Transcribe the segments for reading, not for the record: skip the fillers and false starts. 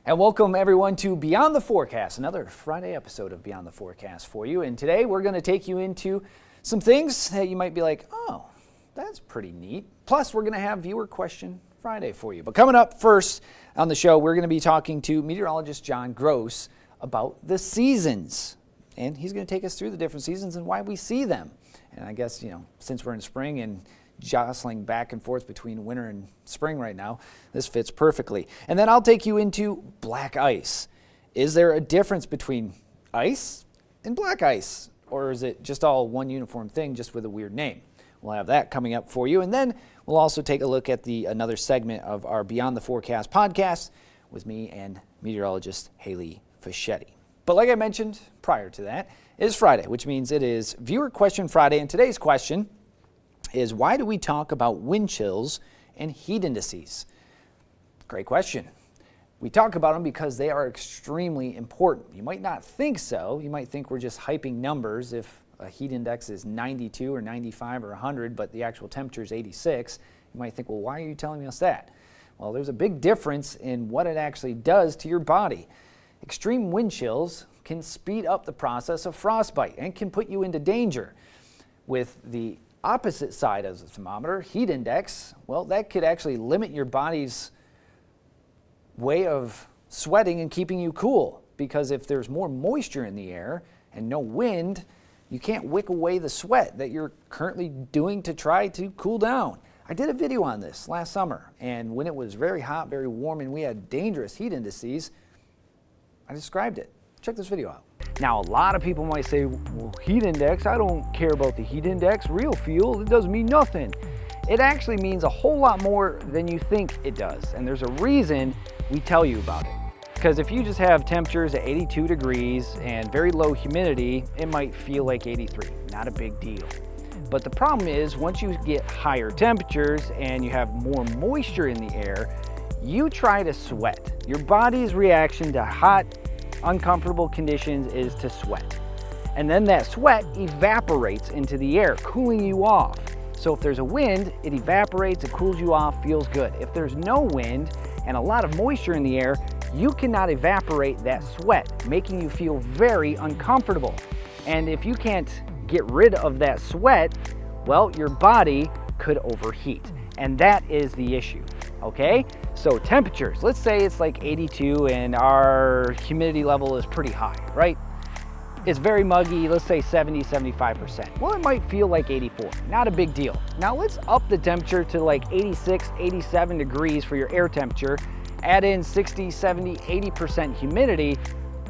And welcome everyone to Beyond the Forecast, another Friday episode of Beyond the Forecast for you. And today we're going to take you into some things that you might be like, oh, that's pretty neat. Plus, we're going to have Viewer Question Friday for you. But coming up first on the show, we're going to be talking to meteorologist John Gross about the seasons. And he's going to take us through the different seasons and why we see them. And I guess, since we're in spring and jostling back and forth between winter and spring right now, this fits perfectly. And then I'll take you into black ice. Is there a difference between ice and black ice? Or is it just all one uniform thing just with a weird name? We'll have that coming up for you. And then we'll also take a look at another segment of our Beyond the Forecast podcast with me and meteorologist Haley Fischetti. But like I mentioned prior to that, it is Friday, which means it is Viewer Question Friday. And today's question is, why do we talk about wind chills and heat indices? Great question. We talk about them because they are extremely important. You might not think so. You might think we're just hyping numbers if a heat index is 92 or 95 or 100, but the actual temperature is 86. You might think, well, why are you telling us that? Well, there's a big difference in what it actually does to your body. Extreme wind chills can speed up the process of frostbite and can put you into danger. With the opposite side of the thermometer, heat index, well, that could actually limit your body's way of sweating and keeping you cool, because if there's more moisture in the air and no wind, you can't wick away the sweat that you're currently doing to try to cool down. I did a video on this last summer, and when it was very hot, very warm, and we had dangerous heat indices, I described it. Check this video out. Now, a lot of people might say, well, heat index, I don't care about the heat index. Real feel, it doesn't mean nothing. It actually means a whole lot more than you think it does. And there's a reason we tell you about it. Because if you just have temperatures at 82 degrees and very low humidity, it might feel like 83. Not a big deal. But the problem is, once you get higher temperatures and you have more moisture in the air, you try to sweat. Your body's reaction to hot, uncomfortable conditions is to sweat. And then that sweat evaporates into the air, cooling you off. So if there's a wind, it evaporates, it cools you off, feels good. If there's no wind and a lot of moisture in the air, you cannot evaporate that sweat, making you feel very uncomfortable. And if you can't get rid of that sweat, well, your body could overheat. And that is the issue, okay? So temperatures, let's say it's like 82 and our humidity level is pretty high, right? It's very muggy, let's say 70, 75%. Well, it might feel like 84, not a big deal. Now let's up the temperature to like 86, 87 degrees for your air temperature, add in 60, 70, 80% humidity.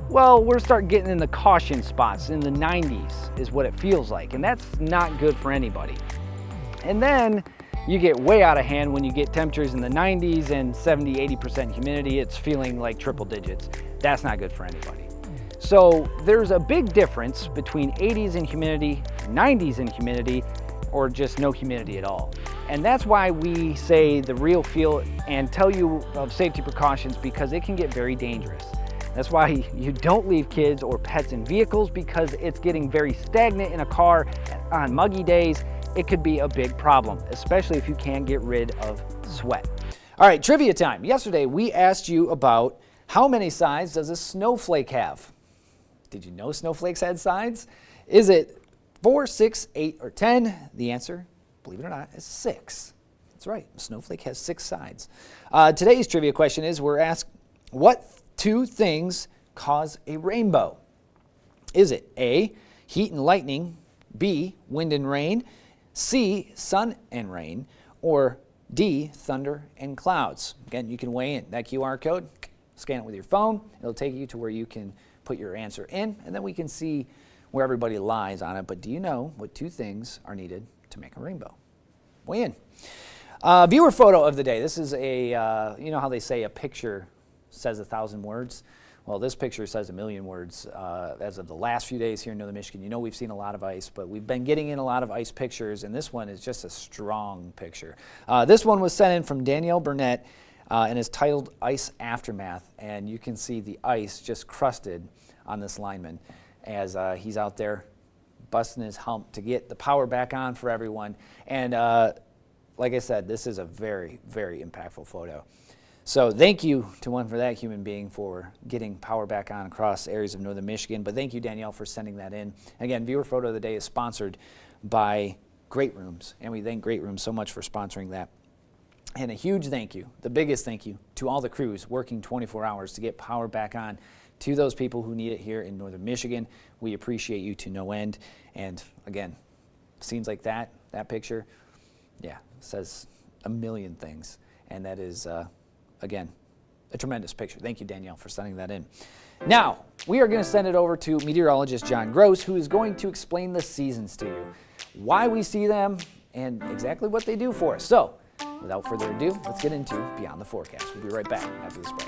Well, we're start getting in the caution spots, in the 90s is what it feels like, and that's not good for anybody. And then you get way out of hand when you get temperatures in the 90s and 70, 80% humidity. It's feeling like triple digits. That's not good for anybody. So there's a big difference between 80s in humidity, 90s in humidity, or just no humidity at all. And that's why we say the real feel and tell you of safety precautions, because it can get very dangerous. That's why you don't leave kids or pets in vehicles, because it's getting very stagnant in a car on muggy days. It could be a big problem, especially if you can't get rid of sweat. All right, trivia time. Yesterday, we asked you about how many sides does a snowflake have? Did you know snowflakes had sides? Is it 4, 6, 8, or 10? The answer, believe it or not, is 6. That's right, a snowflake has 6 sides. Today's trivia question is, we're asked, what 2 things cause a rainbow? Is it A, heat and lightning, B, wind and rain, C, sun and rain, or D, thunder and clouds? Again, you can weigh in. That QR code, scan it with your phone. It'll take you to where you can put your answer in, and then we can see where everybody lies on it. But do you know what 2 things are needed to make a rainbow? Weigh in. Viewer photo of the day. This is a, you know how they say a picture says 1,000 words? Well, this picture says 1,000,000 words as of the last few days here in Northern Michigan. You know we've seen a lot of ice, but we've been getting in a lot of ice pictures, and this one is just a strong picture. This one was sent in from Danielle Burnett and is titled Ice Aftermath, and you can see the ice just crusted on this lineman as he's out there busting his hump to get the power back on for everyone. And like I said, this is a very, very impactful photo. So thank you to One for that human being for getting power back on across areas of northern Michigan. But thank you, Danielle, for sending that in. Again, viewer photo of the day is sponsored by Great Rooms, and we thank Great Rooms so much for sponsoring that. And a huge thank you, the biggest thank you, to all the crews working 24 hours to get power back on to those people who need it here in northern Michigan. We appreciate you to no end. And again, scenes like that picture, yeah, says a million things. And that is, again, a tremendous picture. Thank you, Danielle, for sending that in. Now, we are going to send it over to meteorologist John Gross, who is going to explain the seasons to you, why we see them, and exactly what they do for us. So, without further ado, let's get into Beyond the Forecast. We'll be right back after this break.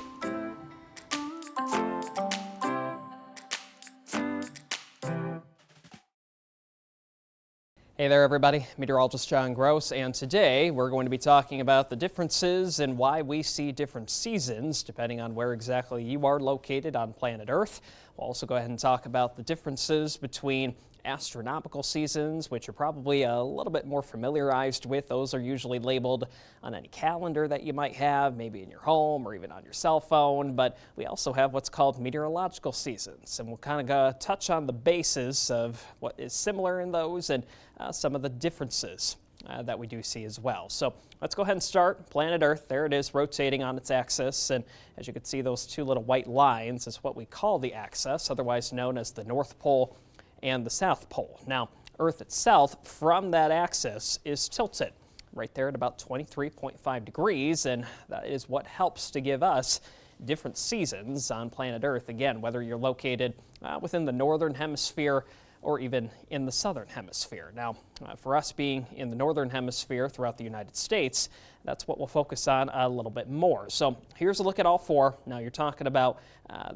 Hey there, everybody. Meteorologist John Gross, and today we're going to be talking about the differences and why we see different seasons depending on where exactly you are located on planet Earth. We'll also go ahead and talk about the differences between astronomical seasons, which you're probably a little bit more familiarized with. Those are usually labeled on any calendar that you might have, maybe in your home or even on your cell phone. But we also have what's called meteorological seasons, and we'll kind of touch on the basis of what is similar in those and some of the differences that we do see as well. So let's go ahead and start. Planet Earth, there it is, rotating on its axis, and as you can see, those two little white lines is what we call the axis, otherwise known as the North Pole and the South Pole. Now, Earth itself, from that axis, is tilted right there at about 23.5 degrees, and that is what helps to give us different seasons on planet Earth. Again, whether you're located within the northern hemisphere or even in the southern hemisphere. Now, for us being in the northern hemisphere throughout the United States, that's what we'll focus on a little bit more. So here's a look at all four. Now you're talking about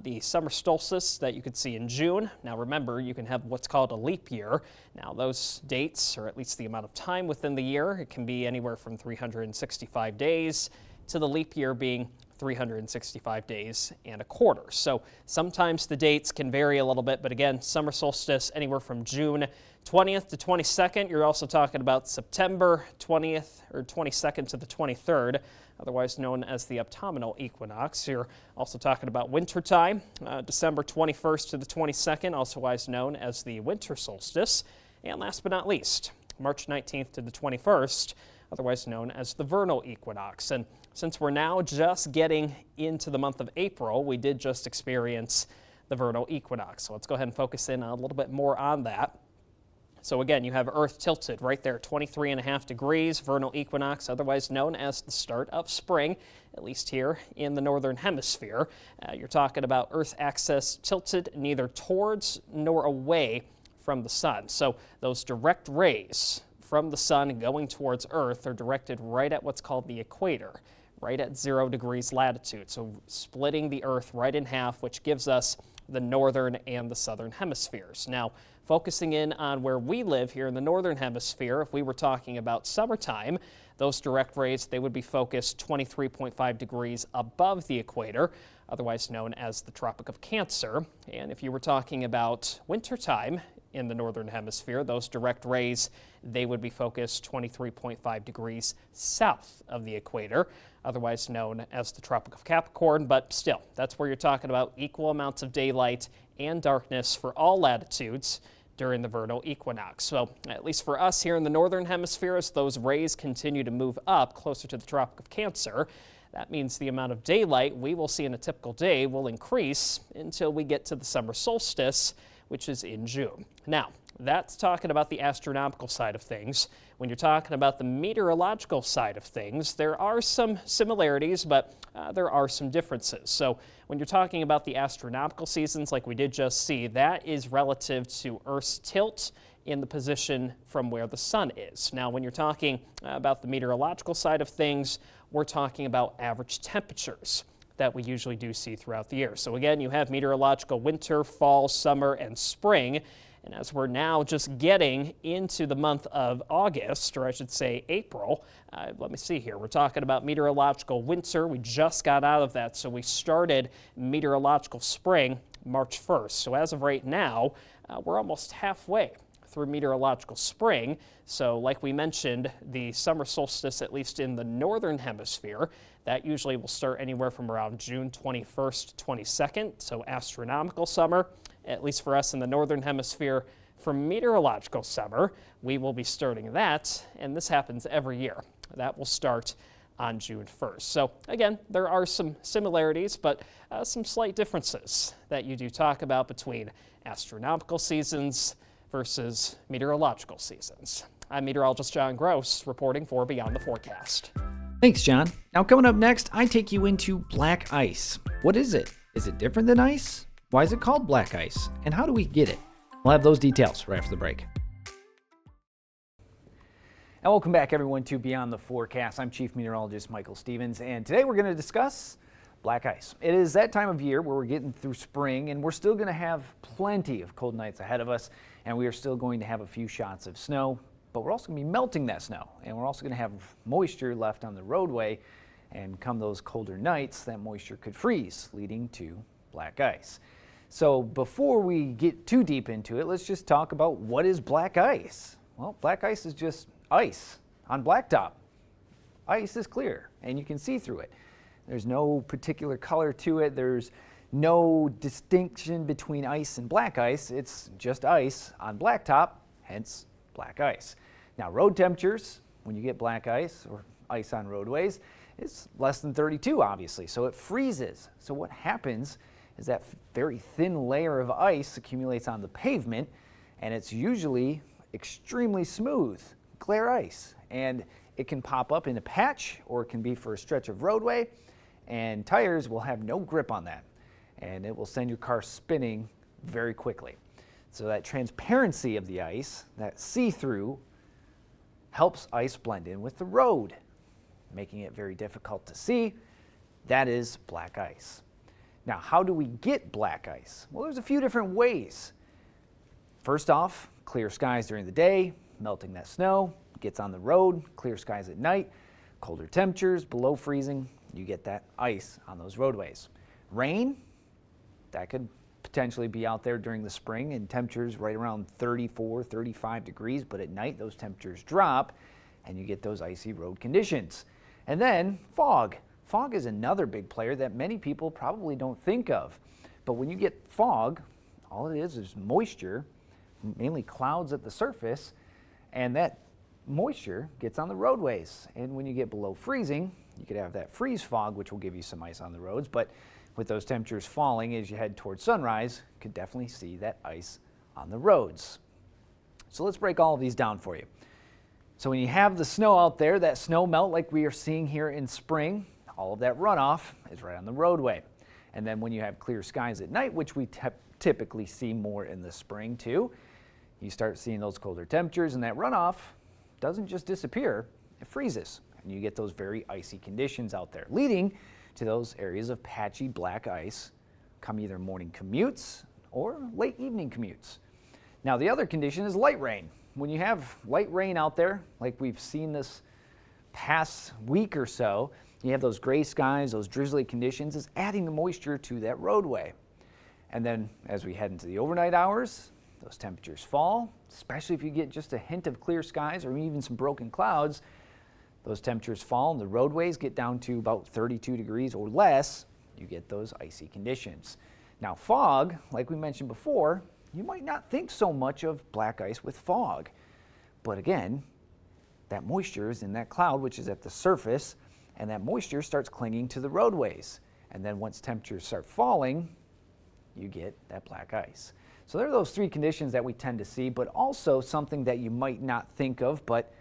the summer solstice that you could see in June. Now remember, you can have what's called a leap year. Now those dates, or at least the amount of time within the year, it can be anywhere from 365 days to the leap year being 365 days and a quarter. So sometimes the dates can vary a little bit, but again, summer solstice anywhere from June 20th to 22nd. You're also talking about September 20th or 22nd to the 23rd, otherwise known as the autumnal equinox. You're also talking about winter time, December 21st to the 22nd, also otherwise known as the winter solstice. And last but not least, March 19th to the 21st, otherwise known as the vernal equinox. And since we're now just getting into the month of April, we did just experience the vernal equinox. So let's go ahead and focus in a little bit more on that. So again, you have Earth tilted right there, 23.5 degrees, vernal equinox, otherwise known as the start of spring, at least here in the northern hemisphere. You're talking about Earth's axis tilted neither towards nor away from the sun. So those direct rays from the sun going towards Earth are directed right at what's called the equator, right at 0 degrees latitude. So splitting the Earth right in half, which gives us the northern and the southern hemispheres. Now, focusing in on where we live here in the northern hemisphere, if we were talking about summertime, those direct rays, they would be focused 23.5 degrees above the equator, otherwise known as the Tropic of Cancer. And if you were talking about wintertime in the northern hemisphere, those direct rays, they would be focused 23.5 degrees south of the equator, otherwise known as the Tropic of Capricorn. But still, that's where you're talking about equal amounts of daylight and darkness for all latitudes during the vernal equinox. So at least for us here in the northern hemisphere, as those rays continue to move up closer to the Tropic of Cancer, that means the amount of daylight we will see in a typical day will increase until we get to the summer solstice, which is in June. Now, that's talking about the astronomical side of things. When you're talking about the meteorological side of things, there are some similarities, but there are some differences. So when you're talking about the astronomical seasons, like we did just see, that is relative to Earth's tilt in the position from where the sun is. Now, when you're talking about the meteorological side of things, we're talking about average temperatures that we usually do see throughout the year. So again, you have meteorological winter, fall, summer, and spring. And as we're now just getting into the month of August, or I should say April, let me see here. We're talking about meteorological winter. We just got out of that. So we started meteorological spring March 1st. So as of right now, we're almost halfway through meteorological spring. So like we mentioned, the summer solstice, at least in the northern hemisphere, That usually will start anywhere from around June 21st to 22nd, so astronomical summer, at least for us in the northern hemisphere. For meteorological summer, we will be starting that, and this happens every year. That will start on June 1st. So again, there are some similarities, but some slight differences that you do talk about between astronomical seasons versus meteorological seasons. I'm meteorologist John Gross reporting for Beyond the Forecast. Thanks, John. Now coming up next, I take you into black ice. What is it? Is it different than ice? Why is it called black ice? And how do we get it? We'll have those details right after the break. And welcome back, everyone, to Beyond the Forecast. I'm Chief Meteorologist Michael Stevens, and today we're going to discuss black ice. It is that time of year where we're getting through spring, and we're still going to have plenty of cold nights ahead of us, and we are still going to have a few shots of snow, but we're also going to be melting that snow, and we're also going to have moisture left on the roadway, and come those colder nights, that moisture could freeze, leading to black ice. So before we get too deep into it, let's just talk about what is black ice. Well, black ice is just ice on blacktop. Ice is clear and you can see through it. There's no particular color to it. There's no distinction between ice and black ice. It's just ice on blacktop, hence black ice. Now, road temperatures, when you get black ice or ice on roadways, it's less than 32, obviously, so it freezes. So what happens is that very thin layer of ice accumulates on the pavement, and it's usually extremely smooth, glare ice, and it can pop up in a patch, or it can be for a stretch of roadway, and tires will have no grip on that, and it will send your car spinning very quickly. So that transparency of the ice, that see-through, helps ice blend in with the road, making it very difficult to see. That is black ice. Now, how do we get black ice? Well, there's a few different ways. First off, clear skies during the day, melting that snow, gets on the road, clear skies at night, colder temperatures, below freezing, you get that ice on those roadways. Rain, that could potentially be out there during the spring, and temperatures right around 34, 35 degrees, but at night those temperatures drop and you get those icy road conditions. And then fog. Fog is another big player that many people probably don't think of. But when you get fog, all it is moisture, mainly clouds at the surface, and that moisture gets on the roadways. And when you get below freezing, you could have that freeze fog, which will give you some ice on the roads. But with those temperatures falling as you head towards sunrise, you could definitely see that ice on the roads. So let's break all of these down for you. So when you have the snow out there, that snow melt like we are seeing here in spring, all of that runoff is right on the roadway. And then when you have clear skies at night, which we typically see more in the spring too, you start seeing those colder temperatures, and that runoff doesn't just disappear, it freezes. And you get those very icy conditions out there, leading to those areas of patchy black ice come either morning commutes or late evening commutes. Now, the other condition is light rain. When you have light rain out there, like we've seen this past week or so, you have those gray skies, those drizzly conditions, is adding the moisture to that roadway. And then as we head into the overnight hours, those temperatures fall, especially if you get just a hint of clear skies or even some broken clouds. Those temperatures fall and the roadways get down to about 32 degrees or less. You get those icy conditions. Now, fog, like we mentioned before, you might not think so much of black ice with fog. But again, that moisture is in that cloud, which is at the surface, and that moisture starts clinging to the roadways. And then once temperatures start falling, you get that black ice. So there are those three conditions that we tend to see, but also something that you might not think of but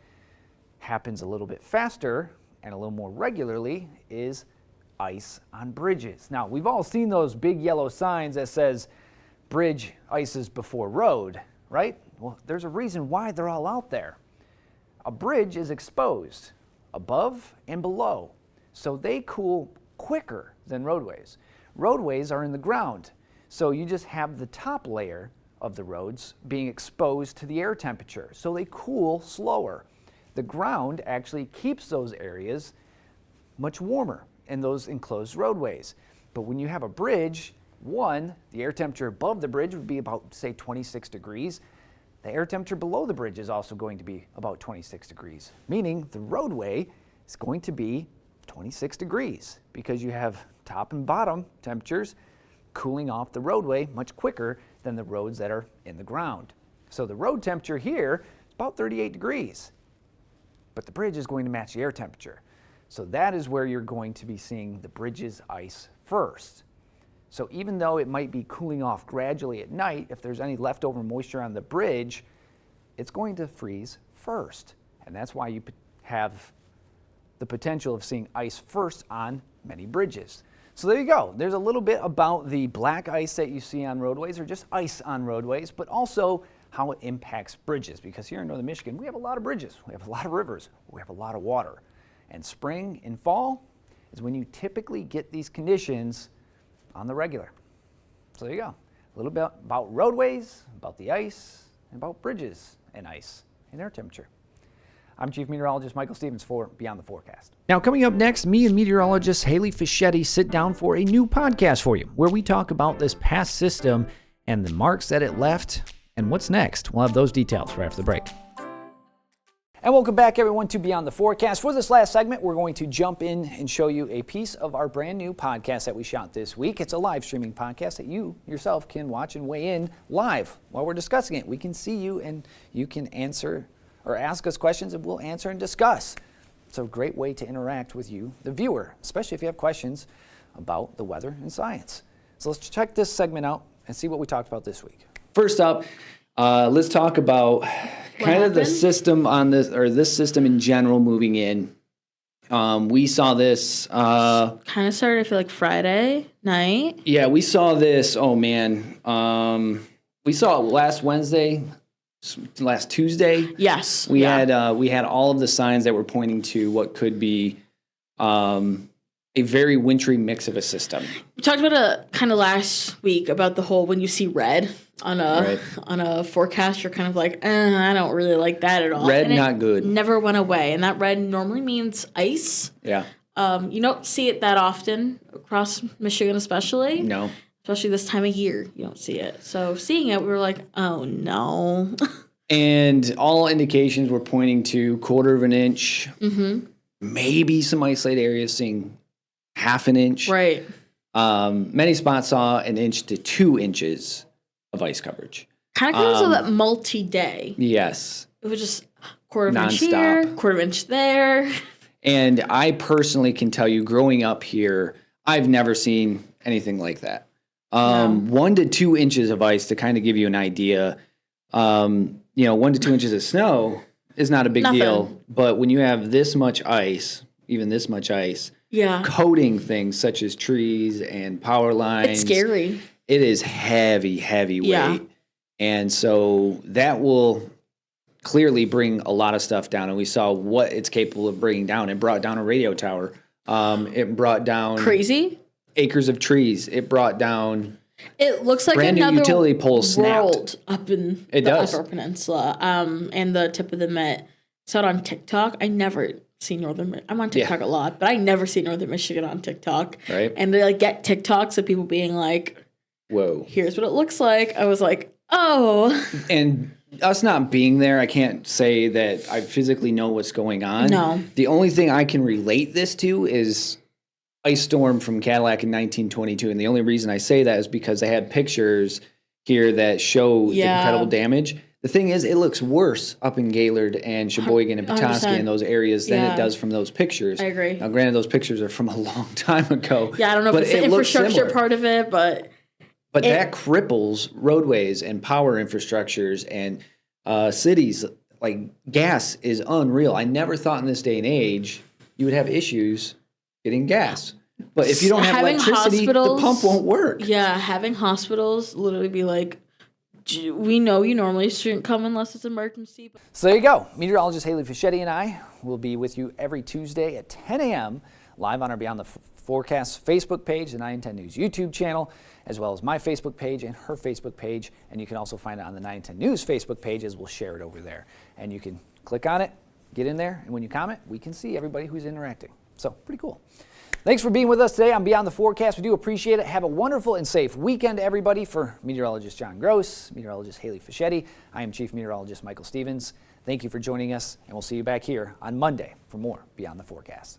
happens a little bit faster and a little more regularly is ice on bridges. Now, we've all seen those big yellow signs that says bridge ices before road, right? Well, there's a reason why they're all out there. A bridge is exposed above and below, so they cool quicker than roadways. Roadways are in the ground, so you just have the top layer of the roads being exposed to the air temperature, so they cool slower. The ground actually keeps those areas much warmer in those enclosed roadways. But when you have a bridge, one, the air temperature above the bridge would be about, say, 26 degrees. The air temperature below the bridge is also going to be about 26 degrees, meaning the roadway is going to be 26 degrees because you have top and bottom temperatures cooling off the roadway much quicker than the roads that are in the ground. So the road temperature here is about 38 degrees, but the bridge is going to match the air temperature. So that is where you're going to be seeing the bridge's ice first. So even though it might be cooling off gradually at night, if there's any leftover moisture on the bridge, it's going to freeze first. And that's why you have the potential of seeing ice first on many bridges. So there you go. There's a little bit about the black ice that you see on roadways, or just ice on roadways, but also how it impacts bridges. Because here in northern Michigan, we have a lot of bridges, we have a lot of rivers, we have a lot of water. And spring and fall is when you typically get these conditions on the regular. So there you go. A little bit about roadways, about the ice, and about bridges and ice and air temperature. I'm Chief Meteorologist Michael Stevens for Beyond the Forecast. Now, coming up next, me and meteorologist Haley Fischetti sit down for a new podcast for you, where we talk about this past system and the marks that it left and what's next. We'll have those details right after the break. And welcome back, everyone, to Beyond the Forecast. For this last segment, we're going to jump in and show you a piece of our brand new podcast that we shot this week. It's a live streaming podcast that you yourself can watch and weigh in live while we're discussing it. We can see you and you can answer or ask us questions and we'll answer and discuss. It's a great way to interact with you, the viewer, especially if you have questions about the weather and science. So let's check this segment out and see what we talked about this week. First up, let's talk about kind of the system on this, or this system in general moving in. We saw this. Kind of started, I feel like, Friday night. Yeah, we saw this. Oh, man. We saw it last Wednesday, last Tuesday. Yes. We had all of the signs that were pointing to what could be a very wintry mix of a system. We talked about it kind of last week about the whole when you see red on a forecast, you're kind of like, I don't really like that at all. Red, and not good. Never went away, and that red normally means ice. Yeah. You don't see it that often across Michigan, especially. No. Especially this time of year, you don't see it. So seeing it, we were like, oh no. And all indications were pointing to 1/4 of an inch. Mm-hmm. Maybe some isolated areas seeing 1/2 an inch. Right. Many spots saw 1 inch to 2 inches of ice coverage. Kind of goes with that multi-day. Yes. It was just 1/4 of an inch Nonstop. here, 1/4 of an inch there. And I personally can tell you, growing up here, I've never seen anything like that. 1 to 2 inches of ice, to kind of give you an idea. 1 to 2 inches of snow is not a big deal. But when you have this much ice, even this much ice, coating things such as trees and power lines. It's scary. It is heavy, heavy weight. And so that will clearly bring a lot of stuff down. And we saw what it's capable of bringing down. It brought down a radio tower. It brought down Crazy acres of trees. It brought down. It looks like brand new another utility poles snapped. world up in the Upper Peninsula and the tip of the Met. Saw it on TikTok. I never see Northern. I'm on TikTok a lot, but I never see Northern Michigan on TikTok. Right. And they get TikToks of people being like, "Whoa, here's what it looks like." I was like, "Oh." And us not being there, I can't say that I physically know what's going on. No. The only thing I can relate this to is ice storm from Cadillac in 1922, and the only reason I say that is because they had pictures here that show the incredible damage. The thing is, it looks worse up in Gaylord and Sheboygan and Petoskey and those areas than it does from those pictures. I agree. Now, granted, those pictures are from a long time ago. Yeah, I don't know if it's the infrastructure part of it, but that cripples roadways and power infrastructures and cities. Like, gas is unreal. I never thought in this day and age you would have issues getting gas. But if you don't have electricity, the pump won't work. Yeah, having hospitals literally be like, we know you normally shouldn't come unless it's emergency. So there you go. Meteorologist Haley Fischetti and I will be with you every Tuesday at 10 a.m. live on our Beyond the Forecast Facebook page, the 910 News YouTube channel, as well as my Facebook page and her Facebook page. And you can also find it on the 910 News Facebook page, as we'll share it over there. And you can click on it, get in there, and when you comment, we can see everybody who's interacting. So pretty cool. Thanks for being with us today on Beyond the Forecast. We do appreciate it. Have a wonderful and safe weekend, everybody. For meteorologist John Gross, meteorologist Haley Fischetti, I am Chief Meteorologist Michael Stevens. Thank you for joining us, and we'll see you back here on Monday for more Beyond the Forecast.